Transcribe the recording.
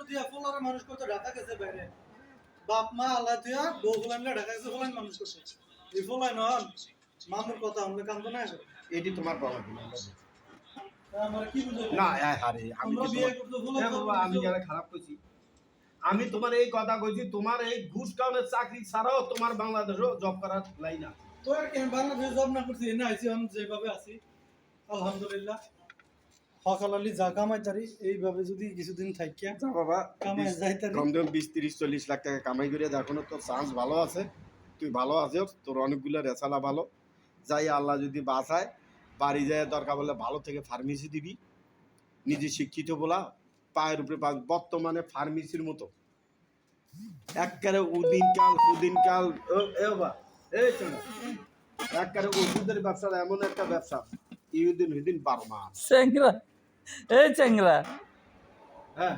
দিয়া ফলারে মানুষ করতে ঢাকা গেছে বাইরে বাপ মা আল্লাহ দিয়া বউ ফুলাইলে ঢাকা গেছে ফলাইন মানুষ করছে এই ফলাই নন মামুর কথা আমরা কান্দ না এটি তোমার বাবা আমরা কি বুঝাই না আরে আমি আমরা বিয়ে করতে ফুলাই বাবা আমি যারা খারাপ কইছি আমি তোমার এই কথা কইছি তোমার এই ঘুষ কাউনের চাকরি ছাড়াও তোমার বাংলাদেশও জব করার লাইন আছে তো আর কেন বাংলাদেশে জব না করছি না আইছি আমি যেভাবে আছি আলহামদুলিল্লাহ হকালালি যা কামাই তারি এইভাবে যদি কিছুদিন থাকিয়া যা বাবা কামাই যাইতারি কম দাম 20-30-40 লাখ টাকা কামাই করে দেখো তোর চান্স ভালো আছে তুই ভালো আছিস তোর অনেকগুলো রেসালা ভালো যাই আল্লাহ যদি বাঁচায় বাড়ি যায় দরকার বলে ভালো থেকে ফার্মেসি দিবি নিজে শিক্ষিত বলা পায়ের উপরে বর্তমানে ফার্মেসির মতো একবারে উদিনকাল এই শোনো একবারে ওষুধের ব্যবসা এমন একটা ব্যবসা ইউদিন 12 মাস চেংরা এই চেংরা হ্যাঁ